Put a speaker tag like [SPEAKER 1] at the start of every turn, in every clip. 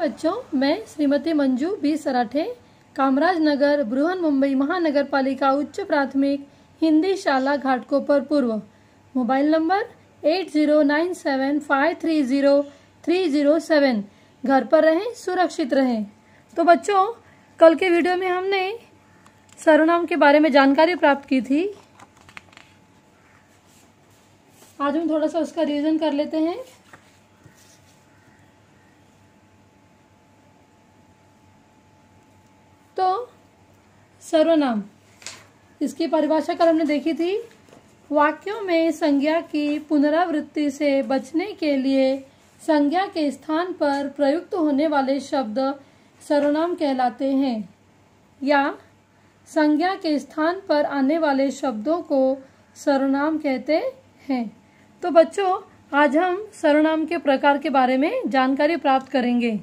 [SPEAKER 1] बच्चों, मैं श्रीमती मंजू बी सराठे, कामराज नगर, बृहन्मुंबई महानगर पालिका उच्च प्राथमिक हिंदी शाला घाटकोपर पूर्व, मोबाइल नंबर 8097530307। घर पर रहें, सुरक्षित रहें। तो बच्चों, कल के वीडियो में हमने सर्वनाम के बारे में जानकारी प्राप्त की थी। आज हम थोड़ा सा उसका रिवीजन कर लेते हैं। तो सर्वनाम, इसकी परिभाषा कल हमने देखी थी। वाक्यों में संज्ञा की पुनरावृत्ति से बचने के लिए संज्ञा के स्थान पर प्रयुक्त होने वाले शब्द सर्वनाम कहलाते हैं, या संज्ञा के स्थान पर आने वाले शब्दों को सर्वनाम कहते हैं। तो बच्चों, आज हम सर्वनाम के प्रकार के बारे में जानकारी प्राप्त करेंगे।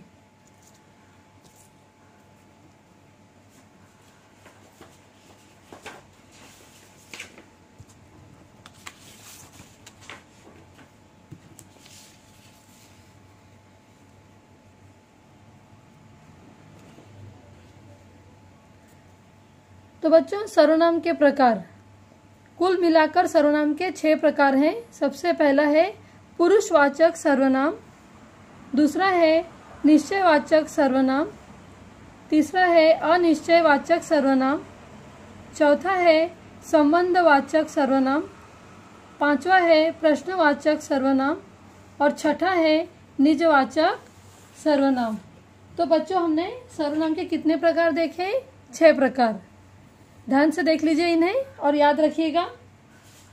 [SPEAKER 1] तो बच्चों, सर्वनाम के प्रकार कुल मिलाकर सर्वनाम के 6 प्रकार हैं। सबसे पहला है पुरुषवाचक सर्वनाम, दूसरा है निश्चयवाचक सर्वनाम, तीसरा है अनिश्चयवाचक सर्वनाम, चौथा है संबंधवाचक सर्वनाम, पांचवा है प्रश्नवाचक सर्वनाम और छठा है निजवाचक सर्वनाम। तो बच्चों, हमने सर्वनाम के कितने प्रकार देखे? 6 प्रकार। ध्यान से देख लीजिए इन्हें और याद रखिएगा।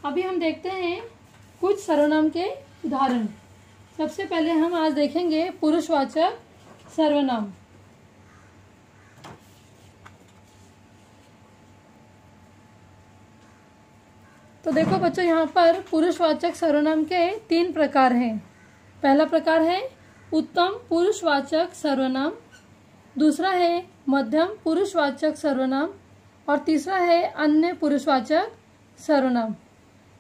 [SPEAKER 1] अभी हम देखते हैं कुछ सर्वनाम के उदाहरण। सबसे पहले हम आज देखेंगे पुरुषवाचक सर्वनाम। तो देखो बच्चों, यहाँ पर पुरुषवाचक सर्वनाम के 3 प्रकार हैं। पहला प्रकार है उत्तम पुरुषवाचक सर्वनाम, दूसरा है मध्यम पुरुषवाचक सर्वनाम और तीसरा है अन्य पुरुषवाचक सर्वनाम।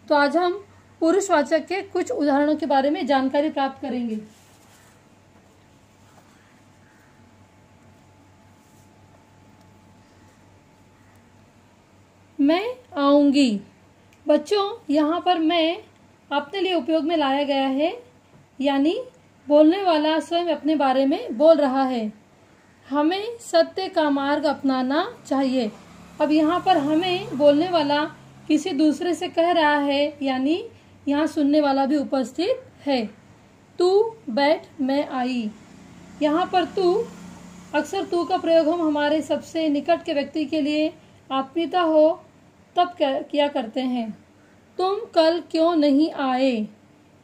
[SPEAKER 1] तो आज हम पुरुषवाचक के कुछ उदाहरणों के बारे में जानकारी प्राप्त करेंगे। मैं आऊंगी। बच्चों, यहाँ पर मैं अपने लिए उपयोग में लाया गया है, यानी बोलने वाला स्वयं अपने बारे में बोल रहा है। हमें सत्य का मार्ग अपनाना चाहिए। अब यहाँ पर हमें बोलने वाला किसी दूसरे से कह रहा है, यानी यहाँ सुनने वाला भी उपस्थित है। तू बैठ, मैं आई। यहाँ पर तू, अक्सर तू का प्रयोग हम हमारे सबसे निकट के व्यक्ति के लिए आत्मीयता हो तब किया करते हैं। तुम कल क्यों नहीं आए?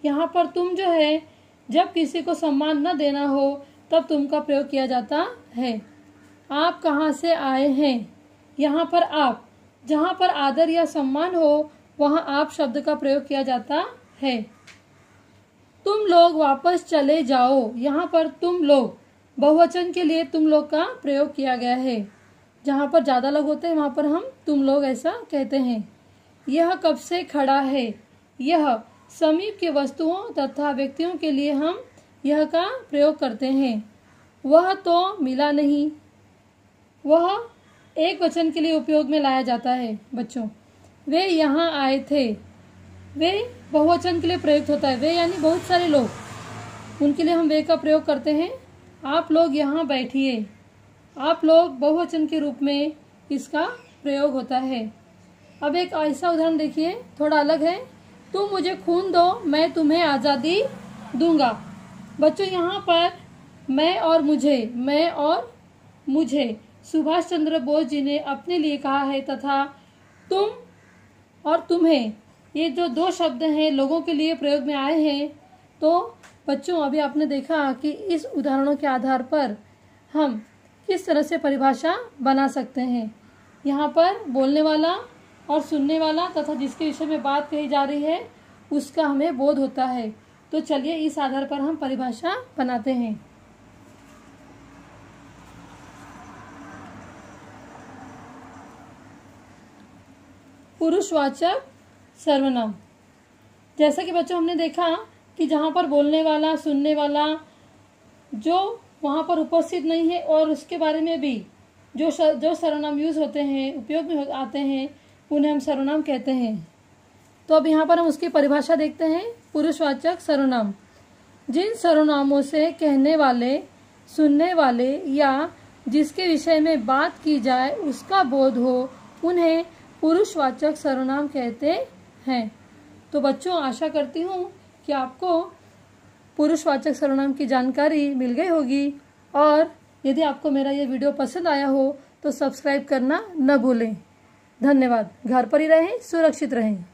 [SPEAKER 1] यहाँ पर तुम जो है, जब किसी को सम्मान न देना हो तब तुम का प्रयोग किया जाता है। आप कहाँ से आए हैं? यहाँ पर आप, जहाँ पर आदर या सम्मान हो वहाँ आप शब्द का प्रयोग किया जाता है। तुम लोग वापस चले जाओ। यहाँ पर तुम लोग, बहुवचन के लिए तुम लोग का प्रयोग किया गया है। जहाँ पर ज्यादा लोग होते हैं वहाँ पर हम तुम लोग ऐसा कहते हैं। यह कब से खड़ा है? यह समीप के वस्तुओं तथा व्यक्तियों के लिए हम यह का प्रयोग करते हैं। वह तो मिला नहीं, वह एक वचन के लिए उपयोग में लाया जाता है। बच्चों, वे यहाँ आए थे, वे बहुवचन के लिए प्रयुक्त होता है। वे यानी बहुत सारे लोग, उनके लिए हम वे का प्रयोग करते हैं। आप लोग यहाँ बैठिए। आप लोग बहुवचन के रूप में इसका प्रयोग होता है। अब एक ऐसा उदाहरण देखिए, थोड़ा अलग है। तुम मुझे खून दो, मैं तुम्हें आज़ादी दूंगा। बच्चों, यहाँ पर मैं और मुझे, मैं और मुझे सुभाष चंद्र बोस जी ने अपने लिए कहा है, तथा तुम और तुम्हें, ये जो 2 शब्द हैं लोगों के लिए प्रयोग में आए हैं। तो बच्चों, अभी आपने देखा कि इस उदाहरणों के आधार पर हम किस तरह से परिभाषा बना सकते हैं। यहाँ पर बोलने वाला और सुनने वाला तथा जिसके विषय में बात कही जा रही है उसका हमें बोध होता है। तो चलिए इस आधार पर हम परिभाषा बनाते हैं। पुरुषवाचक सर्वनाम, जैसा कि बच्चों हमने देखा कि जहाँ पर बोलने वाला, सुनने वाला, जो वहाँ पर उपस्थित नहीं है और उसके बारे में भी जो सर्वनाम यूज होते हैं, उपयोग में आते हैं, उन्हें हम सर्वनाम कहते हैं। तो अब यहाँ पर हम उसकी परिभाषा देखते हैं। पुरुषवाचक सर्वनाम, जिन सर्वनामों से कहने वाले, सुनने वाले या जिसके विषय में बात की जाए उसका बोध हो, उन्हें पुरुषवाचक सर्वनाम कहते हैं। तो बच्चों, आशा करती हूँ कि आपको पुरुषवाचक सर्वनाम की जानकारी मिल गई होगी, और यदि आपको मेरा ये वीडियो पसंद आया हो तो सब्सक्राइब करना न भूलें। धन्यवाद। घर पर ही रहें, सुरक्षित रहें।